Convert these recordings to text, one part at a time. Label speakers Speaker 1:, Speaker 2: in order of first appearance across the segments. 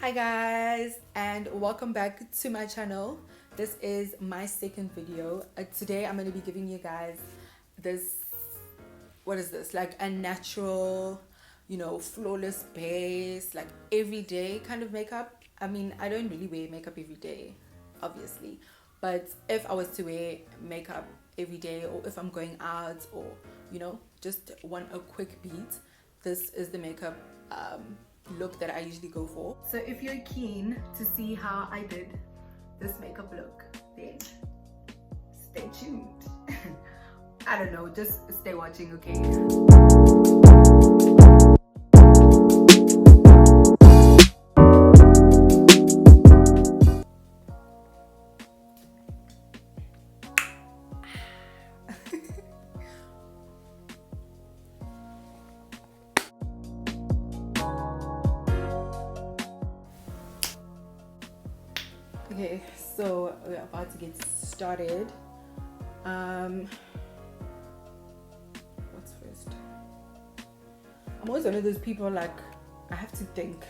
Speaker 1: Hi guys, and welcome back to my channel. This is my second video. Today I'm going to be giving you guys this, what is this, like a natural, flawless base, like everyday kind of makeup. I mean, I don't really wear makeup every day, obviously, but if I was to wear makeup every day, or if I'm going out, or just want a quick beat, this is the makeup look that I usually go for. So if you're keen to see how I did this makeup look, then stay tuned. I don't know, just stay watching, okay? Okay, so we're about to get started. What's first? I'm always one of those people, like, I have to think.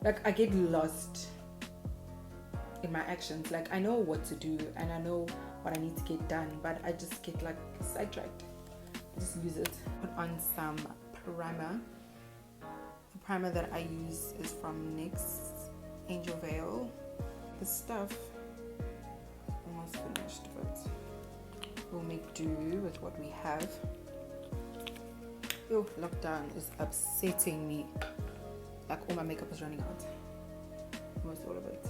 Speaker 1: Like, I get lost in my actions. Like, I know what to do and I know what I need to get done, but I just get like sidetracked. I just use it. Put on some primer. The primer that I use is from NYX Angel Veil. The stuff almost finished, but we'll make do with what we have. Yo, lockdown is upsetting me. Like, all my makeup is running out, almost all of it.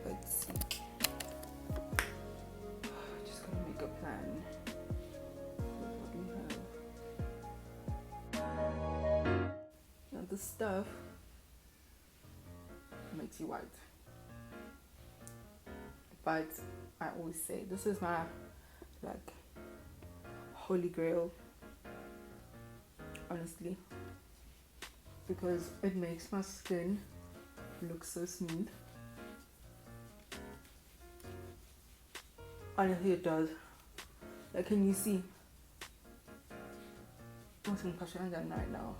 Speaker 1: Let's see. Just gonna make a plan with what we have. Now the stuff makes you white, but I always say this is my like holy grail, honestly, because it makes my skin look so smooth. Honestly, it does. Like, can you see? I'm going to push it on right now.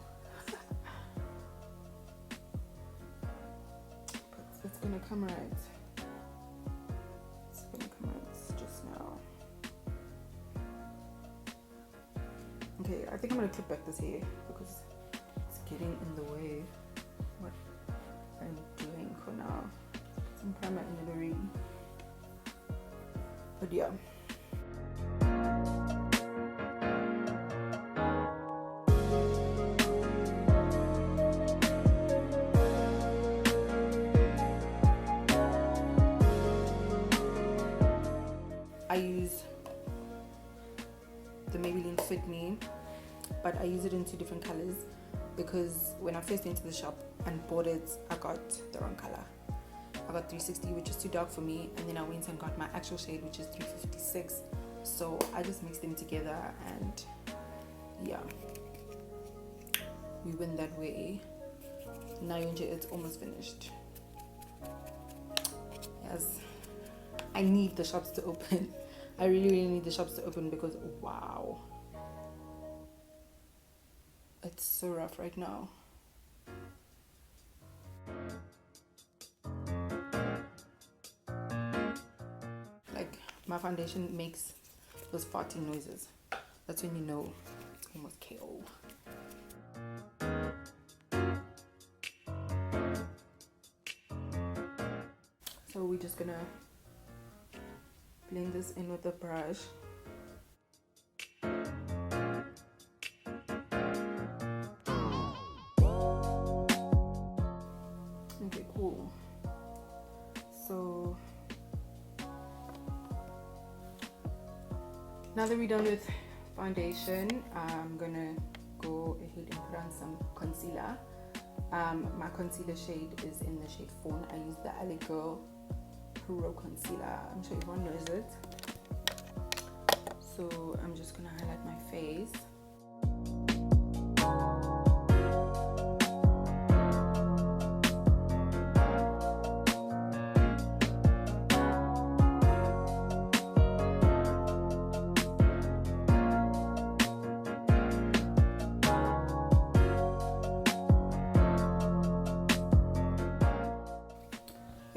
Speaker 1: But it's gonna come right. It's gonna come right just now. Okay, I think I'm gonna clip back this hair because it's getting in the way of what I'm doing for now. Put some primer in it already. But yeah. I use the Maybelline Fit Me, but I use it in two different colors because when I first went to the shop and bought it, I got the wrong color. I got 360, which is too dark for me, and then I went and got my actual shade, which is 356. So I just mixed them together, and yeah, we went that way. Now it's almost finished. Yes, I need the shops to open. I really need the shops to open because wow, it's so rough right now. Like, my foundation makes those farting noises. That's when you know it's almost KO. So we're just gonna blend this in with the brush. Okay, cool. So now that we're done with foundation, I'm gonna go ahead and put on some concealer. My concealer shade is in the shade Fawn. I use the LA Girl Pro Concealer. I'm sure everyone knows it. So I'm just gonna highlight my face.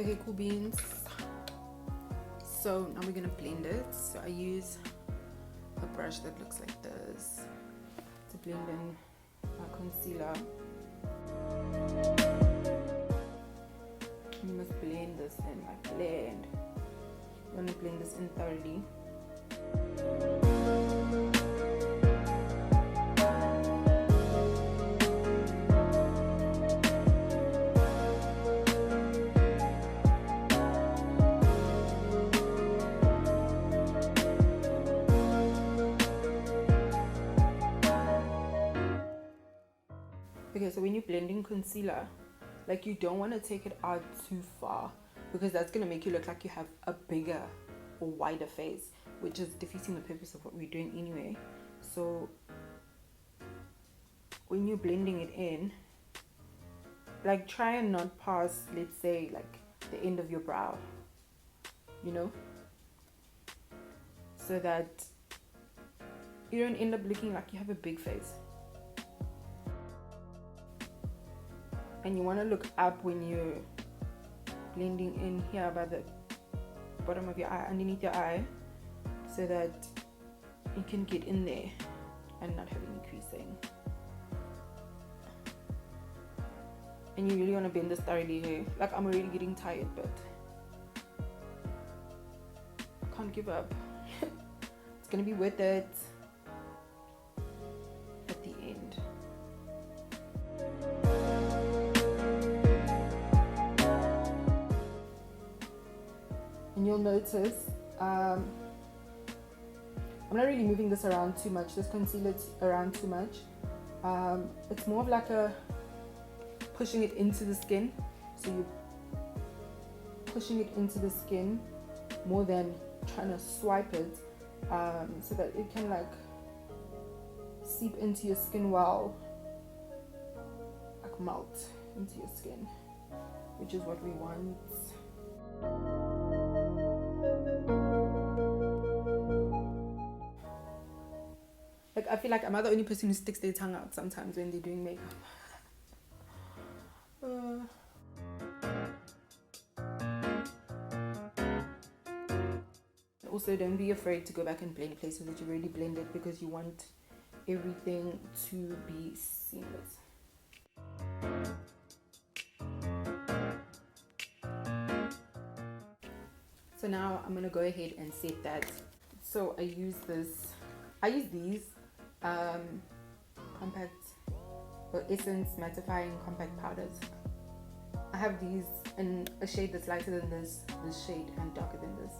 Speaker 1: Okay, cool beans. So now we're gonna blend it. So I use a brush that looks like this to blend in my concealer. You must blend this in, like blend. You want to blend this in thoroughly. Okay, so when you're blending concealer, like, you don't want to take it out too far, because that's going to make you look like you have a bigger or wider face, which is defeating the purpose of what we're doing anyway. So when you're blending it in, like, try and not pass, let's say, like the end of your brow, you know, so that you don't end up looking like you have a big face. And you want to look up when you're blending in here by the bottom of your eye, underneath your eye, so that you can get in there and not have any creasing. And you really want to bend this thoroughly here. Like, I'm already getting tired, but I can't give up. It's gonna be worth it at the end. And you'll notice I'm not really moving this around too much, this concealer around too much. It's more of like a pushing it into the skin. So you're pushing it into the skin more than trying to swipe it, so that it can like seep into your skin well, like melt into your skin, which is what we want. Like, I feel like am I the only person who sticks their tongue out sometimes when they're doing makeup? Also, don't be afraid to go back and blend places that you already blended, because you want everything to be seamless. So now I'm gonna go ahead and set that. So I use these compact or essence mattifying compact powders. I have these in a shade that's lighter than this shade, and darker than this.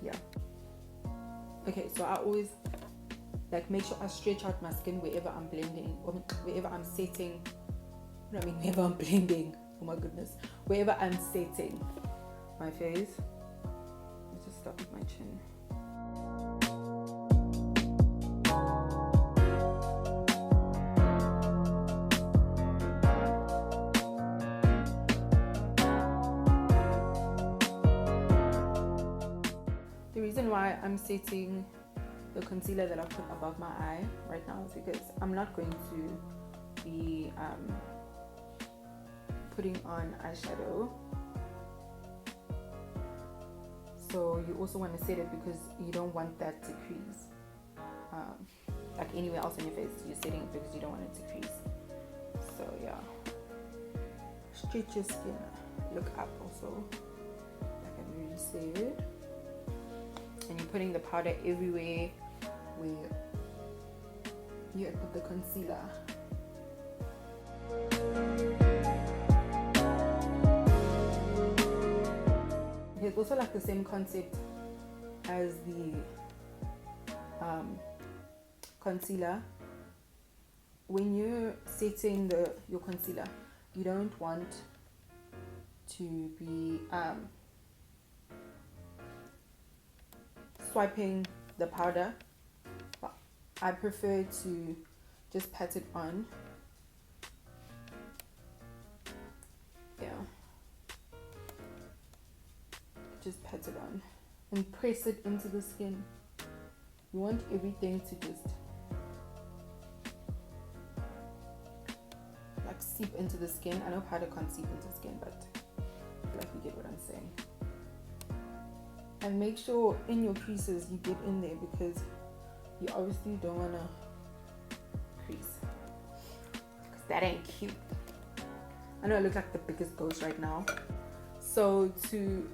Speaker 1: Yeah. Okay, so I always like make sure I stretch out my skin wherever I'm blending, or wherever I'm setting. Wherever I'm blending. Oh my goodness. Wherever I'm setting my face. Let's just start with my chin. The reason why I'm setting the concealer that I put above my eye right now is because I'm not going to be putting on eyeshadow. So you also want to set it because you don't want that to crease. Like anywhere else on your face, you're setting it because you don't want it to crease. So yeah, stretch your skin, look up also, like I already said. And you're putting the powder everywhere where you put the concealer. It's also like the same concept as the concealer. When you're setting your concealer, you don't want to be swiping the powder. I prefer to just pat it on. Yeah. Just pat it on and press it into the skin. You want everything to just like seep into the skin. I know powder can't seep into the skin, but feel like you get what I'm saying. And make sure in your creases you get in there, because you obviously don't want to crease, because that ain't cute. I know I look like the biggest ghost right now. So to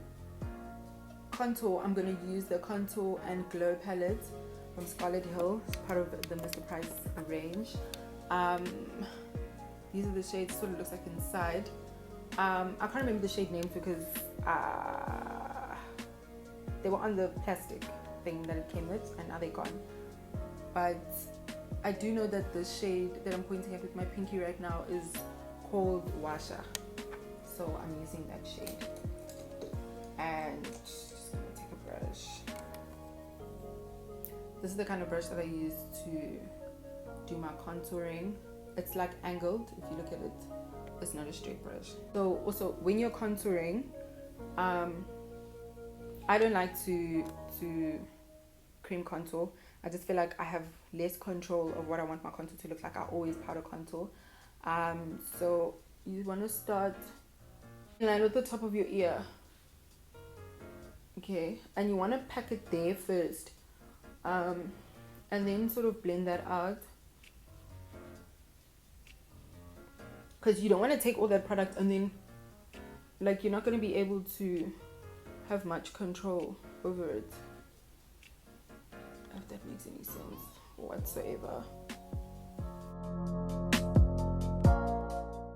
Speaker 1: contour, I'm going to use the Contour and Glow palette from Scarlet Hill. It's part of the Mr. Price range. These are the shades. Sort of looks like inside. I can't remember the shade names because they were on the plastic thing that it came with, and now they're gone. But I do know that the shade that I'm pointing at with my pinky right now is called Washa, so I'm using that shade. And just gonna take a brush. This is the kind of brush that I use to do my contouring. It's like angled. If you look at it, it's not a straight brush. So also when you're contouring, I don't like to cream contour. I just feel like I have less control of what I want my contour to look like. I always powder contour. So you want to start in line with the top of your ear, okay, and you want to pack it there first, and then sort of blend that out, because you don't want to take all that product and then like you're not going to be able to have much control over it, if that makes any sense whatsoever.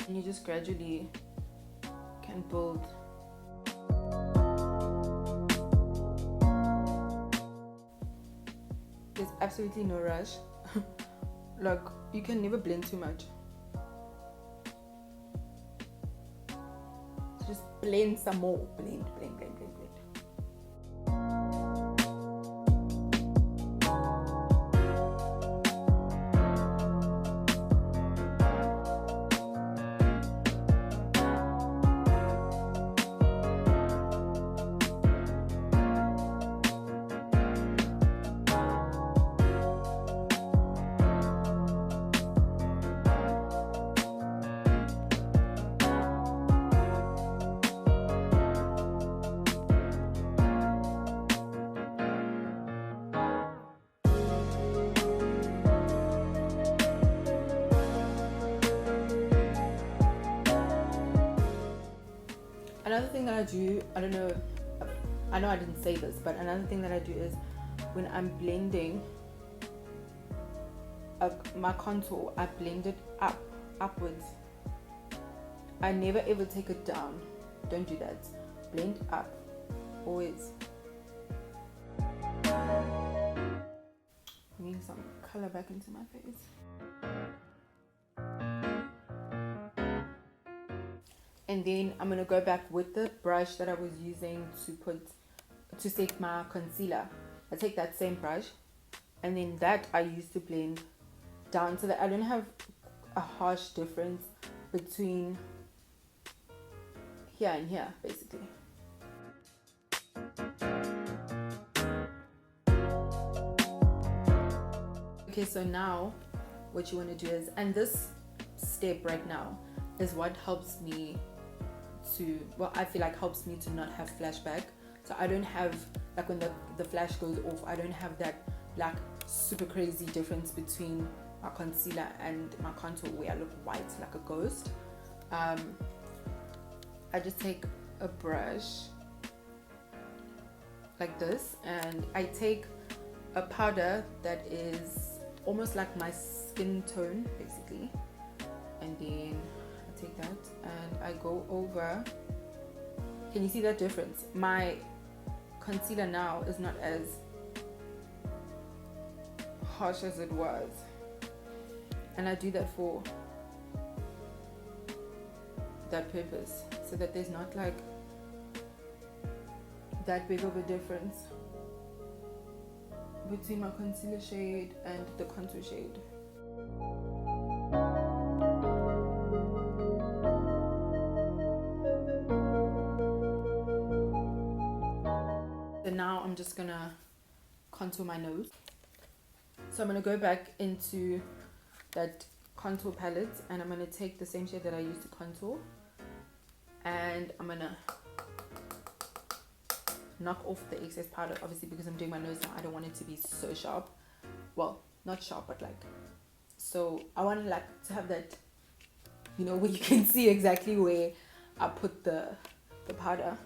Speaker 1: And you just gradually can build. There's absolutely no rush. Like, you can never blend too much. So just blend some more. Blend, blend, blend, blend, blend. Another thing that I do, I know I didn't say this, but another thing that I do is when I'm blending my contour, I blend it upwards. I never ever take it down. Don't do that. Blend up, always. Bringing some color back into my face. And then I'm gonna go back with the brush that I was using to set my concealer. I take that same brush, and then that I use to blend down so that I don't have a harsh difference between here and here, basically. Okay, so now what you want to do is, and this step right now is what helps me to, well, I feel like helps me to not have flashback. So I don't have, like when the flash goes off, I don't have that like super crazy difference between my concealer and my contour where I look white like a ghost. I just take a brush like this, and I take a powder that is almost like my skin tone basically, and then I take that and I go over. Can you see that difference? My concealer now is not as harsh as it was, and I do that for that purpose, so that there's not like that big of a difference between my concealer shade and the contour shade. So now I'm just gonna contour my nose. So I'm gonna go back into that contour palette, and I'm gonna take the same shade that I used to contour, and I'm gonna knock off the excess powder, obviously because I'm doing my nose now. I don't want it to be so sharp. Well, not sharp, but like, so I want like to have that, you know, where you can see exactly where I put the powder.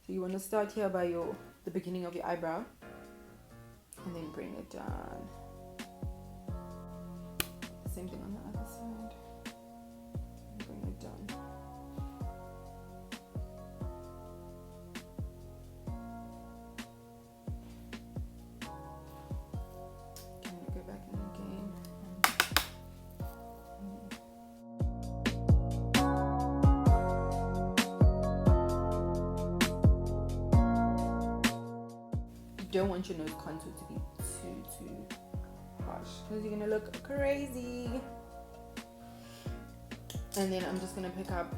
Speaker 1: So you want to start here by the beginning of your eyebrow, and then bring it down. Same thing on the other side. Bring it down. I'm gonna go back in again. You don't want your nose contour to be too harsh, because you're gonna look crazy. And then I'm just gonna pick up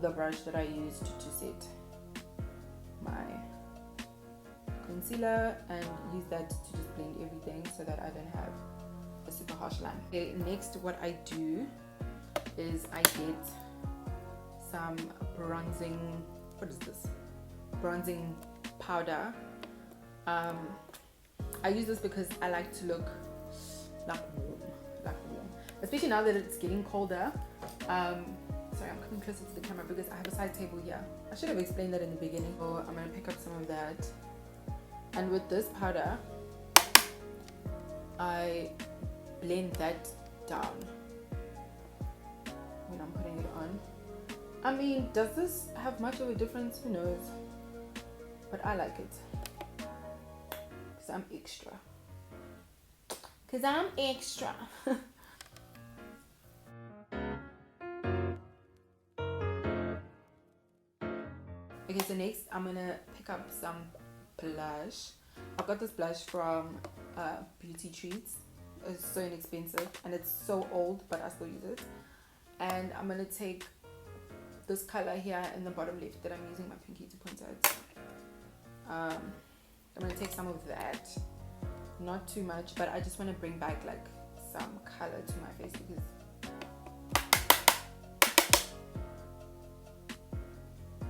Speaker 1: the brush that I used to set my concealer and use that to just blend everything so that I don't have a super harsh line. Okay, next what I do is I get some bronzing, what is this? Bronzing powder. I use this because I like to look like warm, especially now that it's getting colder. Sorry, I'm coming closer to the camera because I have a side table here. I should have explained that in the beginning. So I'm gonna pick up some of that, and with this powder I blend that down when I'm putting it on. I mean, does this have much of a difference? Who knows, but I like it because I'm extra. Okay, so next I'm gonna pick up some blush. I got this blush from Beauty Treats. It's so inexpensive and it's so old, but I still use it. And I'm gonna take this color here in the bottom left that I'm using my pinky to point at. I'm gonna take some of that, not too much, but I just want to bring back like some color to my face because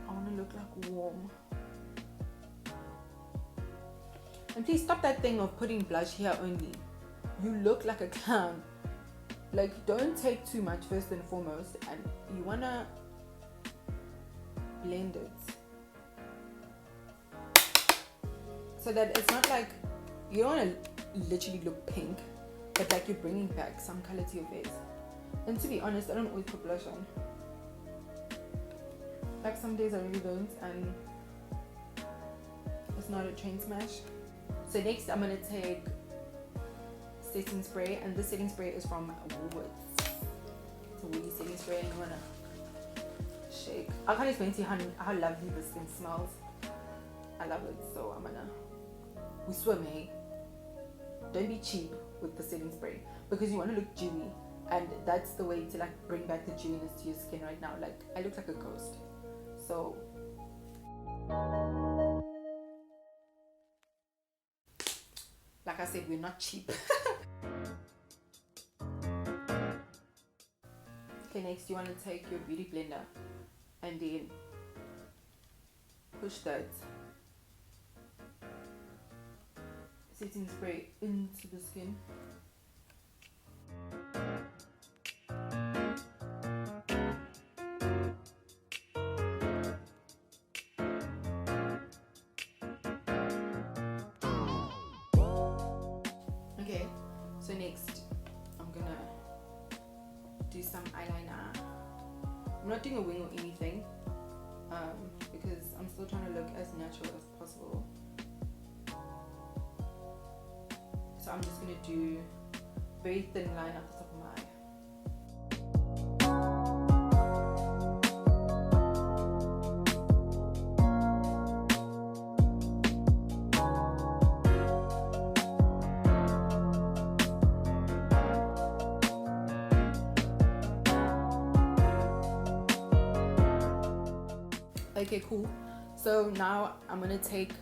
Speaker 1: I want to look like warm. And please stop that thing of putting blush here only. You look like a clown. Like, don't take too much first and foremost, and you want to blend it so that it's not like, you don't want to literally look pink, but like you're bringing back some color to your face. And to be honest, I don't always put blush on. Like some days I really don't, and it's not a train smash. So next I'm gonna take setting spray, and this setting spray is from Woolworths. It's a woolly setting spray, and you wanna shake. I can't explain to you how lovely this skin smells. I love it, so I'm gonna, we swim, hey? Don't be cheap with the setting spray because you want to look dewy, and that's the way to like bring back the dewiness to your skin right now. Like, I look like a ghost. So like I said, we're not cheap. Okay, next you want to take your beauty blender and then push that setting spray into the skin. Okay, so next I'm gonna do some eyeliner. I'm not doing a wing or anything because I'm still trying to look as natural as possible. So I'm just gonna do a very thin line at the top of my eye. Okay, cool. So now I'm gonna take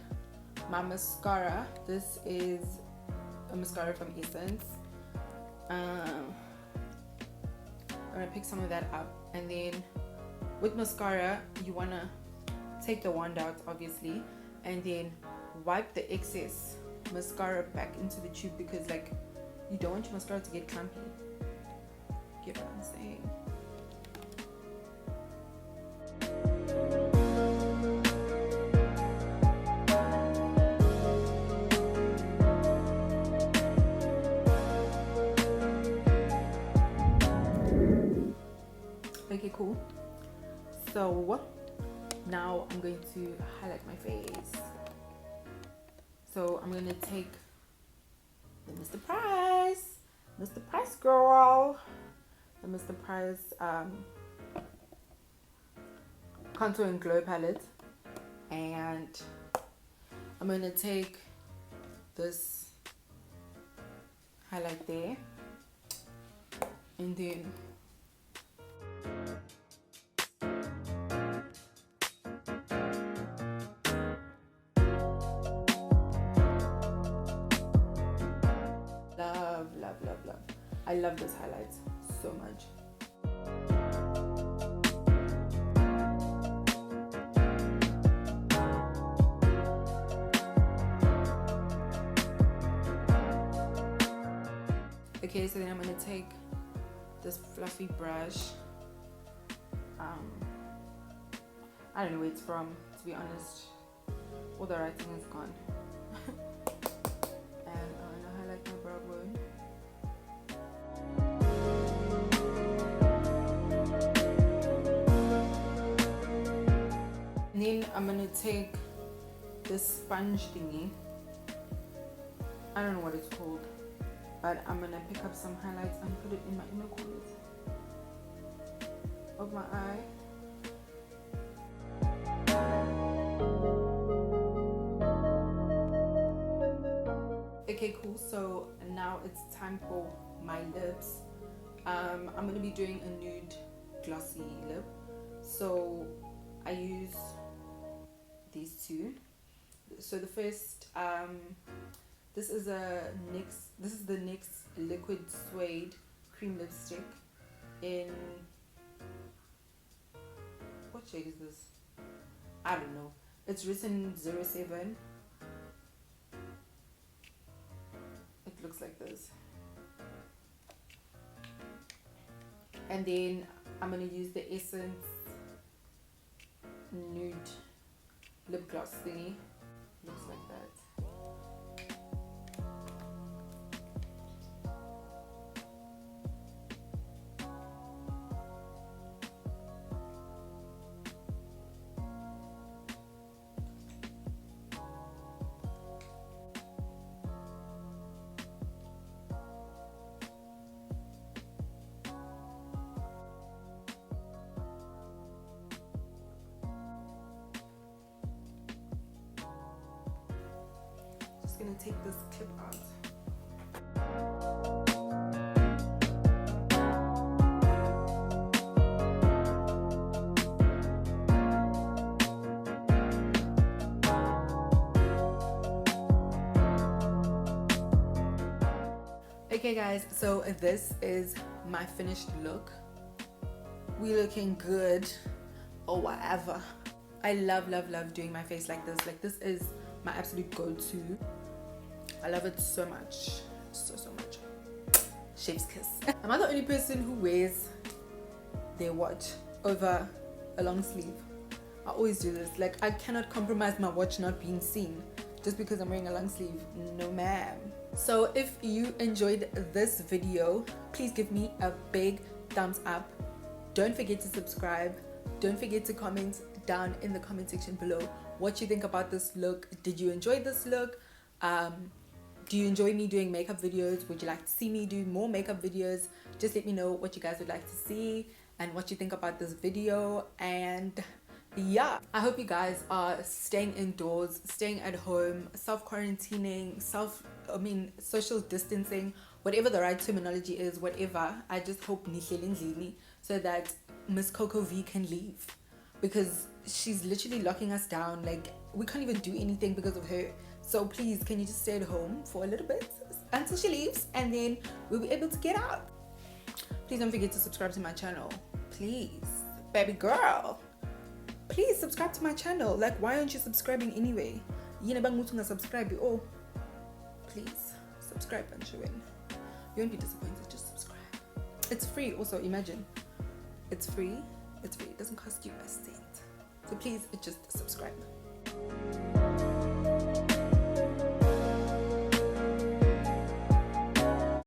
Speaker 1: my mascara. This is a mascara from Essence. I'm gonna pick some of that up, and then with mascara you wanna take the wand out obviously, and then wipe the excess mascara back into the tube, because like you don't want your mascara to get clumpy. Get what I'm saying? Okay, cool. So now I'm going to highlight my face. So I'm gonna take the Mr. Price girl, the Mr. Price contour and glow palette, and I'm gonna take this highlight there, and then love. I love this highlight so much. Okay, so then I'm gonna take this fluffy brush. I don't know where it's from, to be honest. All the writing is gone. And I'm gonna highlight my brow bone. And then I'm gonna take this sponge thingy. I don't know what it's called, but I'm gonna pick up some highlights and put it in my inner corners of my eye. Okay, cool. So now it's time for my lips. I'm gonna be doing a nude glossy lip. So I use these two. So the first, this is the NYX Liquid Suede Cream Lipstick in, what shade is this? I don't know. It's written 07. It looks like this. And then I'm gonna use the Essence Nude Lip Gloss thingy. Looks like that. Gonna take this clip out. Okay guys, so this is my finished look. We looking good or whatever. I love doing my face like this. Like, this is my absolute go-to. I love it so much, so much. Chef's kiss. Am I the only person who wears their watch over a long sleeve? I always do this. Like, I cannot compromise my watch not being seen just because I'm wearing a long sleeve. No ma'am. So if you enjoyed this video, please give me a big thumbs up. Don't forget to subscribe. Don't forget to comment down in the comment section below what you think about this look. Did you enjoy this look? Do you enjoy me doing makeup videos? Would you like to see me do more makeup videos? Just let me know what you guys would like to see and what you think about this video. And yeah, I hope you guys are staying indoors, staying at home, self-quarantining, social distancing, whatever the right terminology is, whatever. I just hope so that Miss Coco V can leave, because she's literally locking us down. Like, we can't even do anything because of her. So please, can you just stay at home for a little bit until she leaves, and then we'll be able to get out. Please don't forget to subscribe to my channel, please, baby girl. please subscribe to my channel. Like, why aren't you subscribing anyway? Yini bang mutu nga subscribe. Oh, please subscribe and show in. You won't be disappointed. Just subscribe. It's free. Also, imagine, it's free. It's free. It doesn't cost you a cent. So please, just subscribe.